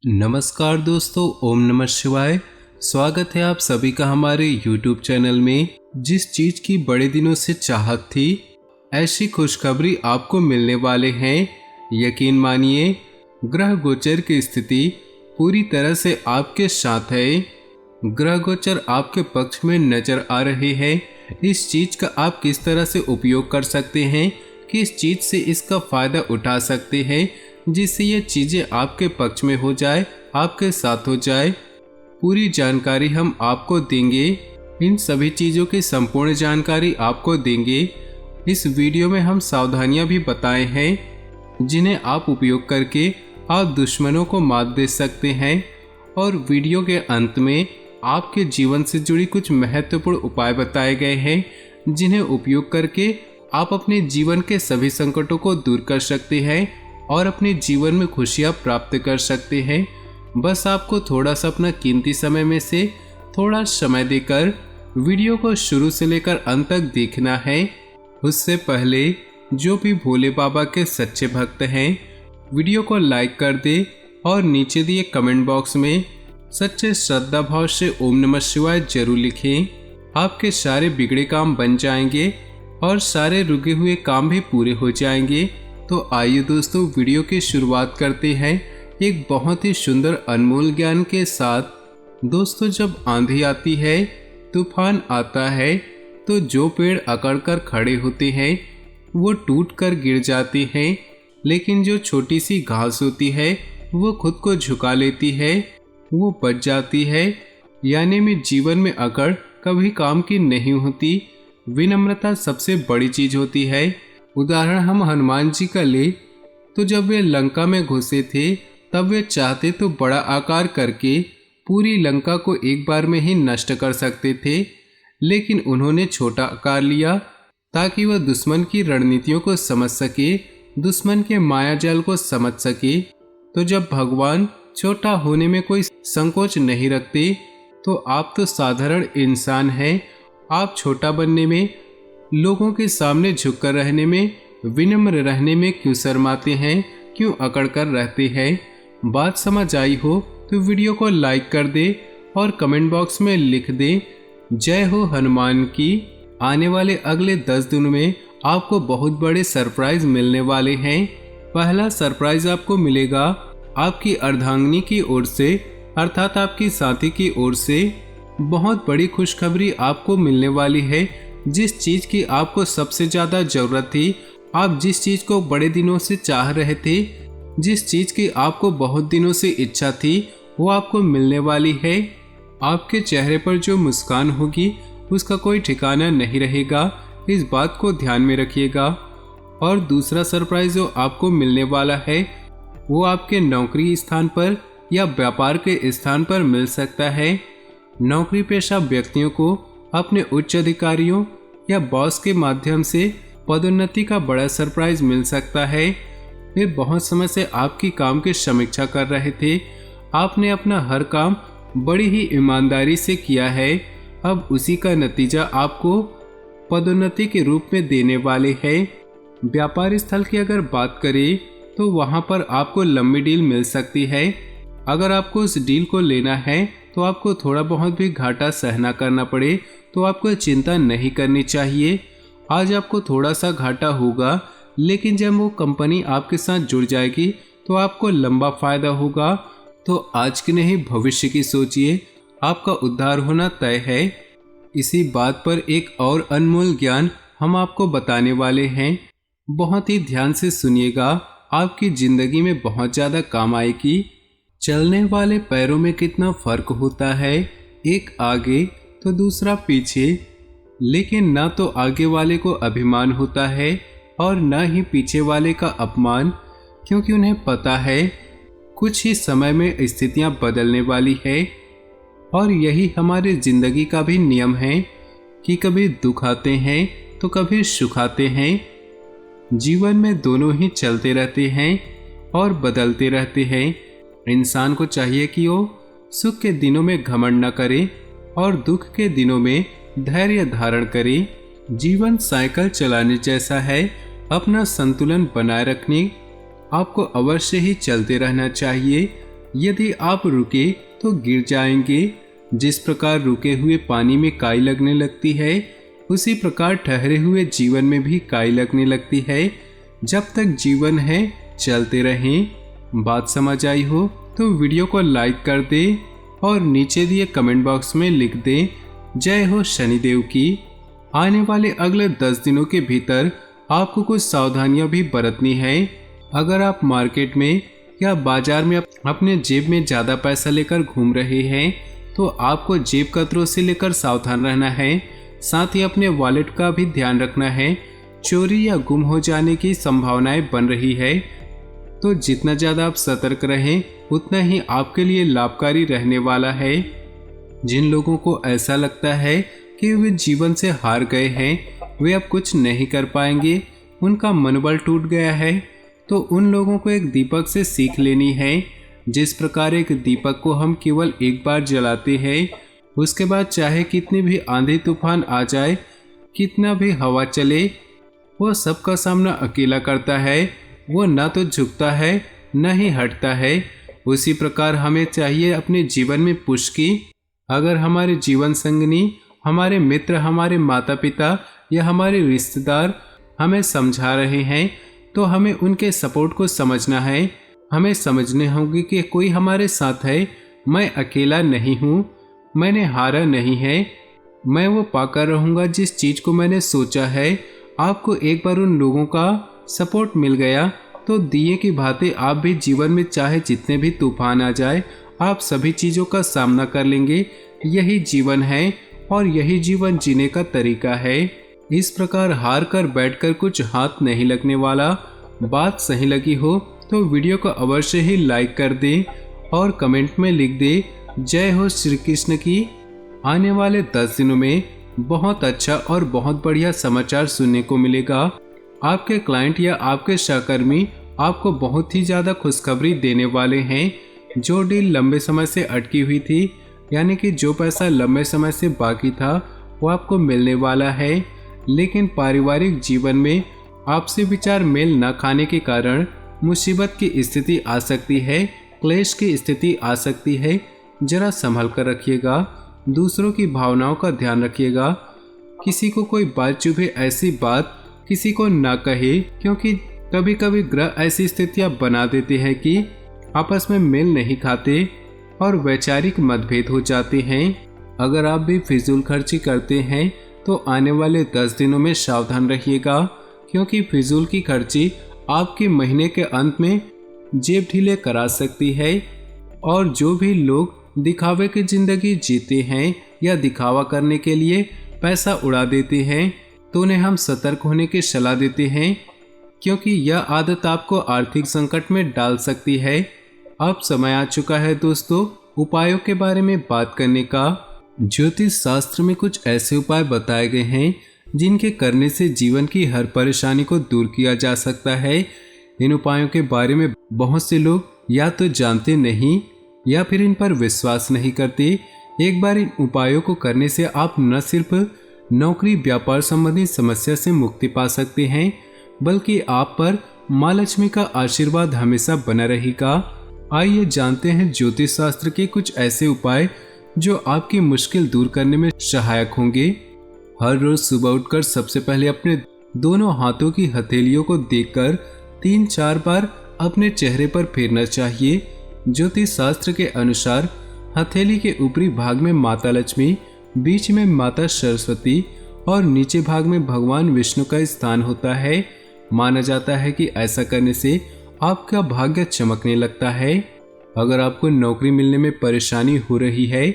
नमस्कार दोस्तों, ओम नमः शिवाय। स्वागत है आप सभी का हमारे YouTube चैनल में। जिस चीज की बड़े दिनों से चाहत थी, ऐसी खुशखबरी आपको मिलने वाले हैं। यकीन मानिए, ग्रह गोचर की स्थिति पूरी तरह से आपके साथ है। ग्रह गोचर आपके पक्ष में नजर आ रहे हैं। इस चीज का आप किस तरह से उपयोग कर सकते हैं, किस चीज से इसका फायदा उठा सकते हैं जिससे ये चीजें आपके पक्ष में हो जाए, आपके साथ हो जाए, पूरी जानकारी हम आपको देंगे। इन सभी चीजों की संपूर्ण जानकारी आपको देंगे। इस वीडियो में हम सावधानियां भी बताए हैं जिन्हें आप उपयोग करके आप दुश्मनों को मात दे सकते हैं। और वीडियो के अंत में आपके जीवन से जुड़ी कुछ महत्वपूर्ण उपाय बताए गए हैं जिन्हें उपयोग करके आप अपने जीवन के सभी संकटों को दूर कर सकते हैं और अपने जीवन में खुशियां प्राप्त कर सकते हैं। बस आपको थोड़ा सा अपना कीमती समय में से थोड़ा समय देकर वीडियो को शुरू से लेकर अंत तक देखना है। उससे पहले जो भी भोले बाबा के सच्चे भक्त हैं, वीडियो को लाइक कर दे और नीचे दिए कमेंट बॉक्स में सच्चे श्रद्धा भाव से ओम नमः शिवाय जरूर लिखें। आपके सारे बिगड़े काम बन जाएंगे और सारे रुके हुए काम भी पूरे हो जाएंगे। तो आइए दोस्तों, वीडियो की शुरुआत करते हैं एक बहुत ही सुंदर अनमोल ज्ञान के साथ। दोस्तों, जब आंधी आती है, तूफान आता है, तो जो पेड़ अकड़कर खड़े होते हैं वो टूट कर गिर जाते हैं, लेकिन जो छोटी सी घास होती है वो खुद को झुका लेती है, वो बच जाती है। यानी में जीवन में अकड़ कभी काम की नहीं होती। विनम्रता सबसे बड़ी चीज होती है। उदाहरण हम हनुमान जी का ले तो जब वे लंका में घुसे थे तब वे चाहते तो बड़ा आकार करके पूरी लंका को एक बार में ही नष्ट कर सकते थे, लेकिन उन्होंने छोटा आकार लिया ताकि वह दुश्मन की रणनीतियों को समझ सके, दुश्मन के मायाजाल को समझ सके। तो जब भगवान छोटा होने में कोई संकोच नहीं रखते, तो आप तो साधारण इंसान हैं। आप छोटा बनने में, लोगों के सामने झुककर रहने में, विनम्र रहने में क्यों शर्माते हैं, क्यों अकड़ कर रहते हैं? बात समझ आई हो तो वीडियो को लाइक कर दे और कमेंट बॉक्स में लिख दे जय हो हनुमान की। आने वाले अगले 10 दिनों में आपको बहुत बड़े सरप्राइज मिलने वाले हैं। पहला सरप्राइज आपको मिलेगा आपकी अर्धांगिनी की ओर से, अर्थात आपकी साथी की ओर से। बहुत बड़ी खुशखबरी आपको मिलने वाली है। जिस चीज की आपको सबसे ज्यादा जरूरत थी, आप जिस चीज को बड़े दिनों से चाह रहे थे, जिस चीज की आपको बहुत दिनों से इच्छा थी, वो आपको मिलने वाली है। आपके चेहरे पर जो मुस्कान होगी उसका कोई ठिकाना नहीं रहेगा, इस बात को ध्यान में रखिएगा। और दूसरा सरप्राइज जो आपको मिलने वाला है वो आपके नौकरी स्थान पर या व्यापार के स्थान पर मिल सकता है। नौकरी पेशा व्यक्तियों को अपने उच्च अधिकारियों या बॉस के माध्यम से पदोन्नति का बड़ा सरप्राइज मिल सकता है। वे बहुत समय से आपकी काम की समीक्षा कर रहे थे। आपने अपना हर काम बड़ी ही ईमानदारी से किया है। अब उसी का नतीजा आपको पदोन्नति के रूप में देने वाले हैं। व्यापार स्थल की अगर बात करें तो वहां पर आपको लंबी डील मिल सकती है। अगर आपको उस डील को लेना है तो आपको थोड़ा बहुत भी घाटा सहना करना पड़े तो आपको चिंता नहीं करनी चाहिए। आज आपको थोड़ा सा घाटा होगा, लेकिन जब वो कंपनी आपके साथ जुड़ जाएगी तो आपको लंबा फायदा होगा। तो आज की नहीं, भविष्य की सोचिए, आपका उद्धार होना तय है। इसी बात पर एक और अनमोल ज्ञान हम आपको बताने वाले हैं। बहुत ही ध्यान से सुनिएगा, आपकी जिंदगी में बहुत ज्यादा काम आएगी। चलने वाले पैरों में कितना फर्क होता है, एक आगे तो दूसरा पीछे, लेकिन ना तो आगे वाले को अभिमान होता है और ना ही पीछे वाले का अपमान, क्योंकि उन्हें पता है कुछ ही समय में स्थितियां बदलने वाली है। और यही हमारी जिंदगी का भी नियम है कि कभी दुख आते हैं तो कभी सुख आते हैं। जीवन में दोनों ही चलते रहते हैं और बदलते रहते हैं। इंसान को चाहिए कि वो सुख के दिनों में घमंड न करे और दुख के दिनों में धैर्य धारण करे। जीवन साइकिल चलाने जैसा है, अपना संतुलन बनाए रखने आपको अवश्य ही चलते रहना चाहिए। यदि आप रुके तो गिर जाएंगे। जिस प्रकार रुके हुए पानी में काई लगने लगती है, उसी प्रकार ठहरे हुए जीवन में भी काई लगने लगती है। जब तक जीवन है चलते रहें। बात समझ आई हो तो वीडियो को लाइक कर दे और नीचे दिए कमेंट बॉक्स में लिख दे जय हो शनिदेव की। आने वाले अगले 10 दिनों के भीतर आपको कुछ सावधानियां भी बरतनी है। अगर आप मार्केट में या बाजार में अपने जेब में ज्यादा पैसा लेकर घूम रहे हैं तो आपको जेब कतरों से लेकर सावधान रहना है। साथ ही अपने वॉलेट का भी ध्यान रखना है। चोरी या गुम हो जाने की संभावनाएं बन रही है, तो जितना ज्यादा आप सतर्क रहें उतना ही आपके लिए लाभकारी रहने वाला है। जिन लोगों को ऐसा लगता है कि वे जीवन से हार गए हैं, वे अब कुछ नहीं कर पाएंगे, उनका मनोबल टूट गया है, तो उन लोगों को एक दीपक से सीख लेनी है। जिस प्रकार एक दीपक को हम केवल एक बार जलाते हैं, उसके बाद चाहे कितनी भी आंधी तूफान आ जाए, कितना भी हवा चले, वो सबका सामना अकेला करता है। वो न तो झुकता है न ही हटता है। उसी प्रकार हमें चाहिए अपने जीवन में पुश की। अगर हमारे जीवन संगनी, हमारे मित्र, हमारे माता पिता या हमारे रिश्तेदार हमें समझा रहे हैं तो हमें उनके सपोर्ट को समझना है। हमें समझने होंगे कि कोई हमारे साथ है। मैं अकेला नहीं हूँ, मैंने हारा नहीं है, मैं वो पाकर रहूँगा जिस चीज़ को मैंने सोचा है। आपको एक बार उन लोगों का सपोर्ट मिल गया तो दिए की भांति आप भी जीवन में चाहे जितने भी तूफान आ जाए, आप सभी चीज़ों का सामना कर लेंगे। यही जीवन है और यही जीवन जीने का तरीका है। इस प्रकार हार कर बैठकर कुछ हाथ नहीं लगने वाला। बात सही लगी हो तो वीडियो को अवश्य ही लाइक कर दे और कमेंट में लिख दे जय हो श्री कृष्ण की। आने वाले 10 दिनों में बहुत अच्छा और बहुत बढ़िया समाचार सुनने को मिलेगा। आपके क्लाइंट या आपके सहकर्मी आपको बहुत ही ज़्यादा खुशखबरी देने वाले हैं। जो डील लंबे समय से अटकी हुई थी, यानी कि जो पैसा लंबे समय से बाकी था, वो आपको मिलने वाला है। लेकिन पारिवारिक जीवन में आपसी विचार मेल न खाने के कारण मुसीबत की स्थिति आ सकती है, क्लेश की स्थिति आ सकती है। जरा संभल कर रखिएगा, दूसरों की भावनाओं का ध्यान रखिएगा। किसी को कोई बात चुभे ऐसी बात किसी को ना कहे, क्योंकि कभी कभी ग्रह ऐसी स्थितियां बना देते हैं कि आपस में मेल नहीं खाते और वैचारिक मतभेद हो जाते हैं। अगर आप भी फिजूल खर्ची करते हैं तो आने वाले 10 दिनों में सावधान रहिएगा, क्योंकि फिजूल की खर्ची आपके महीने के अंत में जेब ढीले करा सकती है। और जो भी लोग दिखावे की जिंदगी जीते हैं या दिखावा करने के लिए पैसा उड़ा देते हैं, तो उन्हें हम सतर्क होने की सलाह देते हैं, क्योंकि यह आदत आपको आर्थिक संकट में डाल सकती है। अब समय आ चुका है दोस्तों उपायों के बारे में बात करने का। ज्योतिष शास्त्र में कुछ ऐसे उपाय बताए गए हैं जिनके करने से जीवन की हर परेशानी को दूर किया जा सकता है। इन उपायों के बारे में बहुत से लोग या तो जानते नहीं या फिर इन पर विश्वास नहीं करते। एक बार इन उपायों को करने से आप न सिर्फ नौकरी व्यापार संबंधी समस्या से मुक्ति पा सकते हैं, बल्कि आप पर माँ लक्ष्मी का आशीर्वाद हमेशा बना रहेगा। आइए जानते हैं ज्योतिष शास्त्र के कुछ ऐसे उपाय जो आपकी मुश्किल दूर करने में सहायक होंगे। हर रोज सुबह उठकर सबसे पहले अपने दोनों हाथों की हथेलियों को देखकर 3-4 बार अपने चेहरे पर फेरना चाहिए। ज्योतिष शास्त्र के अनुसार हथेली के ऊपरी भाग में माता लक्ष्मी, बीच में माता सरस्वती और नीचे भाग में भगवान विष्णु का स्थान होता है। माना जाता है कि ऐसा करने से आपका भाग्य चमकने लगता है। अगर आपको नौकरी मिलने में परेशानी हो रही है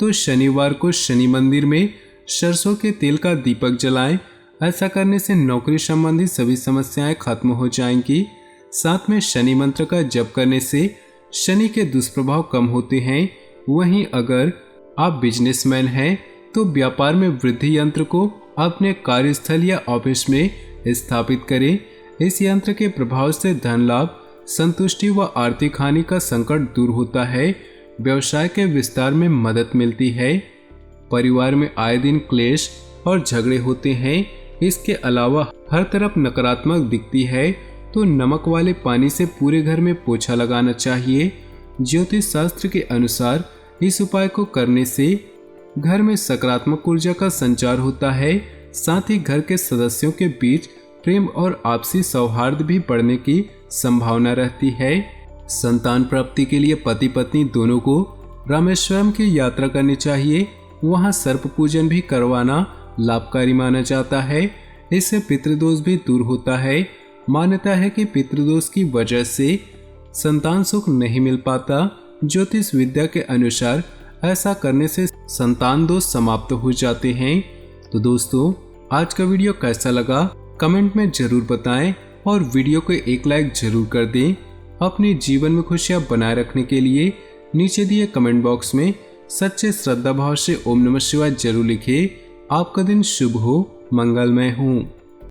तो शनिवार को शनि मंदिर में सरसों के तेल का दीपक जलाएं। ऐसा करने से नौकरी संबंधी सभी समस्याएं खत्म हो जाएंगी। साथ में शनि मंत्र का जप करने से शनि के दुष्प्रभाव कम होते हैं। वहीं अगर आप बिजनेसमैन हैं तो व्यापार में वृद्धि यंत्र को अपने कार्यस्थल या ऑफिस में स्थापित करें। इस यंत्र के प्रभाव से धन लाभ, संतुष्टि व आर्थिक हानि का संकट दूर होता है। व्यवसाय के विस्तार में मदद मिलती है। परिवार में आए दिन क्लेश और झगड़े होते हैं। इसके अलावा हर तरफ नकारात्मक दिखती है तो नमक वाले पानी से पूरे घर में पोछा लगाना चाहिए। ज्योतिष शास्त्र के अनुसार इस उपाय को करने से घर में सकारात्मक ऊर्जा का संचार होता है। साथ ही घर के सदस्यों के बीच प्रेम और आपसी सौहार्द भी बढ़ने की संभावना रहती है। संतान प्राप्ति के लिए पति पत्नी दोनों को रामेश्वरम की यात्रा करनी चाहिए। वहां सर्प पूजन भी करवाना लाभकारी माना जाता है। इससे पितृदोष भी दूर होता है। मान्यता है कि पितृदोष की वजह से संतान सुख नहीं मिल पाता। ज्योतिष विद्या के अनुसार ऐसा करने से संतान दोष समाप्त हो जाते हैं। तो दोस्तों, आज का वीडियो कैसा लगा कमेंट में जरूर बताएं और वीडियो को एक लाइक जरूर कर दें। अपने जीवन में खुशियां बनाए रखने के लिए नीचे दिए कमेंट बॉक्स में सच्चे श्रद्धा भाव से ओम नमः शिवाय जरूर लिखें। आपका दिन शुभ हो, मंगलमय हो।